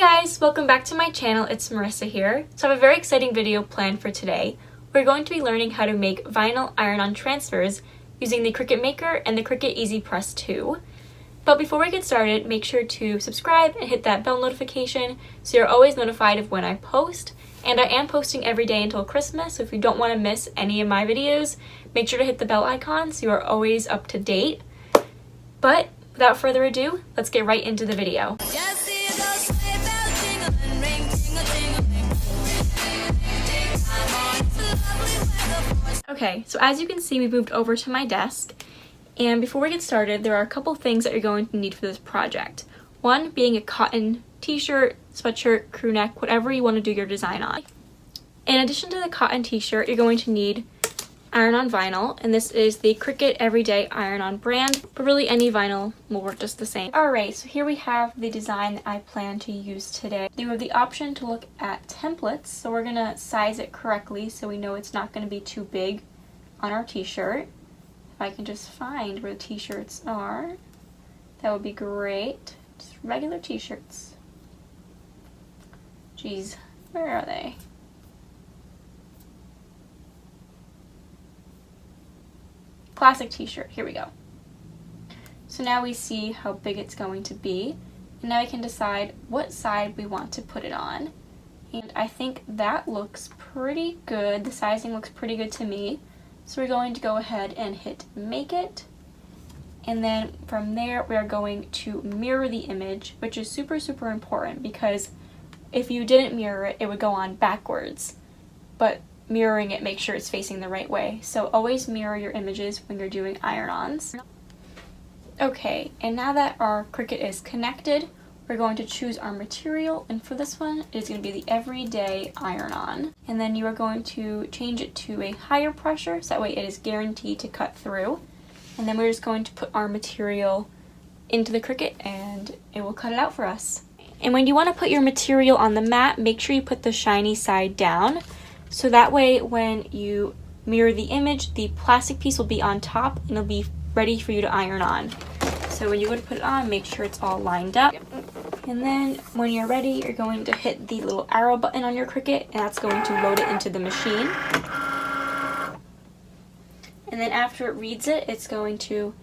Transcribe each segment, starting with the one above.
guys, welcome back to my channel. It's Marissa here. So I have a very exciting video planned for today. We're going to be learning how to make vinyl iron-on transfers using the Cricut Maker and the Cricut Easy Press 2. But before we get started, make sure to subscribe and hit that bell notification so you're always notified of when I post. And I am posting every day until Christmas, so if you don't want to miss any of my videos, make sure to hit the bell icon so you are always up to date. But without further ado, let's get right into the video. Okay, so as you can see, we've moved over to my desk. And before we get started, there are a couple things that you're going to need for this project. One being a cotton t-shirt, sweatshirt, crew neck, whatever you want to do your design on. In addition to the cotton t-shirt, you're going to need iron-on vinyl, and this is the Cricut Everyday Iron-On brand, but really any vinyl will work just the same. Alright, so here we have the design that I plan to use today. You have the option to look at templates, so we're going to size it correctly so we know it's not going to be too big on our t-shirt. If I can just find where the t-shirts are, that would be great. Just regular t-shirts. Jeez, where are they? Classic t-shirt, here we go. So now we see how big it's going to be, and now we can decide what side we want to put it on. And I think that looks pretty good. The sizing looks pretty good to me. So we're going to go ahead and hit make it, and then from there we are going to mirror the image, which is super important because if you didn't mirror it, it would go on backwards, but mirroring it makes sure it's facing the right way. So always mirror your images when you're doing iron-ons. Okay, and now that our Cricut is connected, we're going to choose our material, and for this one it is going to be the Everyday Iron-On. And then you are going to change it to a higher pressure so that way it is guaranteed to cut through. And then we're just going to put our material into the Cricut and it will cut it out for us. And when you want to put your material on the mat, make sure you put the shiny side down. So that way when you mirror the image, the plastic piece will be on top and it'll be ready for you to iron on. So when you go to put it on, make sure it's all lined up. And then when you're ready, you're going to hit the little arrow button on your Cricut, and that's going to load it into the machine. And then after it reads it, it's going to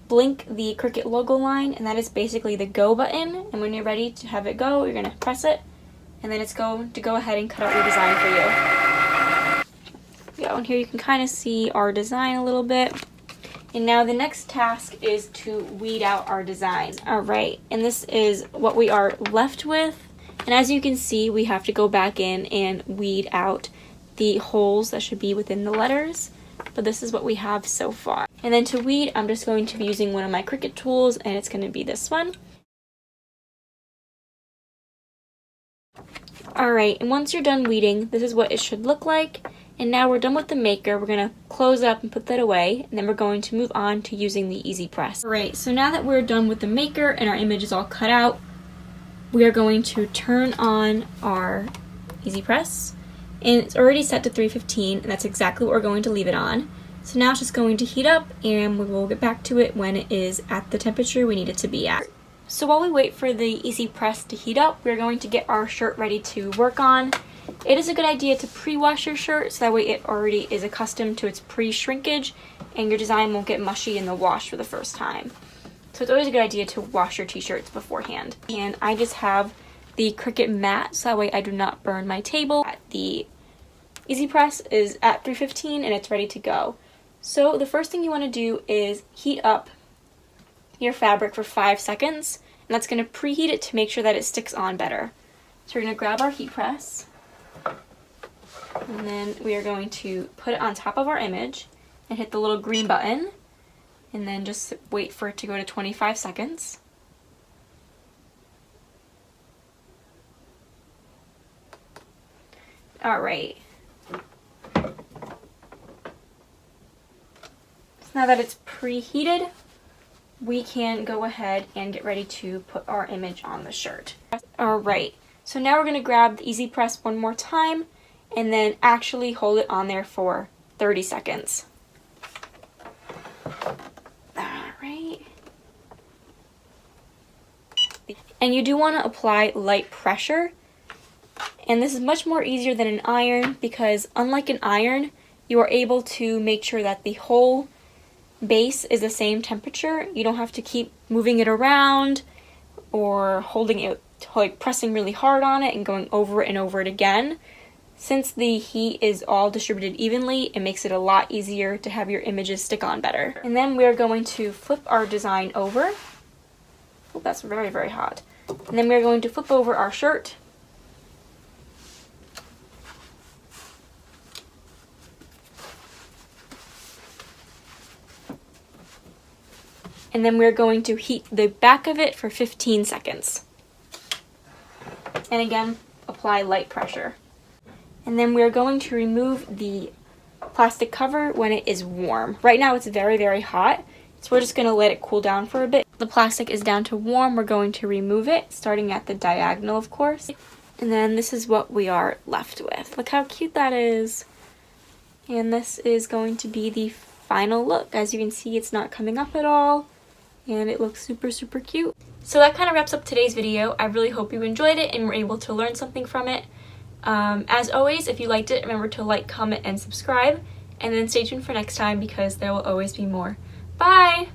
blink the Cricut logo line, and that is basically the go button. And when you're ready to have it go, you're going to press it, and then it's going to go ahead and cut out your design for you. Yeah, and here you can kind of see our design a little bit. And now the next task is to weed out our design. Alright, and this is what we are left with. And as you can see, we have to go back in and weed out the holes that should be within the letters. But this is what we have so far. And then to weed, I'm just going to be using one of my Cricut tools, and it's going to be this one. Alright, and once you're done weeding, this is what it should look like. And now we're done with the Maker. We're going to close it up and put that away, and then we're going to move on to using the Easy Press. Alright, so now that we're done with the Maker and our image is all cut out, we are going to turn on our Easy Press. And it's already set to 315, and that's exactly what we're going to leave it on. So now it's just going to heat up, and we will get back to it when it is at the temperature we need it to be at. So while we wait for the Easy Press to heat up, we're going to get our shirt ready to work on. It is a good idea to pre-wash your shirt so that way it already is accustomed to its pre-shrinkage and your design won't get mushy in the wash for the first time. So it's always a good idea to wash your t-shirts beforehand. And I just have the Cricut mat so that way I do not burn my table. The Easy Press is at 315 and it's ready to go. So the first thing you want to do is heat up your fabric for 5 seconds, and that's going to preheat it to make sure that it sticks on better. So we're going to grab our heat press, and then we are going to put it on top of our image and hit the little green button, and then just wait for it to go to 25 seconds. Alright. So now that it's preheated, we can go ahead and get ready to put our image on the shirt. Alright, so now we're going to grab the Easy Press one more time and then actually hold it on there for 30 seconds. Alright. And you do want to apply light pressure. And this is much more easier than an iron because unlike an iron, you are able to make sure that the whole base is the same temperature. You don't have to keep moving it around or holding it, like pressing really hard on it and going over it and over it again. Since the heat is all distributed evenly, it makes it a lot easier to have your images stick on better. And then we're going to flip our design over. Oh, that's very, very hot. And then we're going to flip over our shirt. And then we're going to heat the back of it for 15 seconds. And again, apply light pressure. And then we're going to remove the plastic cover when it is warm. Right now it's very, very hot, so we're just going to let it cool down for a bit. The plastic is down to warm. We're going to remove it, starting at the diagonal, of course. And then this is what we are left with. Look how cute that is. And this is going to be the final look. As you can see, it's not coming up at all. And it looks super, super cute. So that kind of wraps up today's video. I really hope you enjoyed it and were able to learn something from it. As always, if you liked it, remember to like, comment, and subscribe. And then stay tuned for next time because there will always be more. Bye!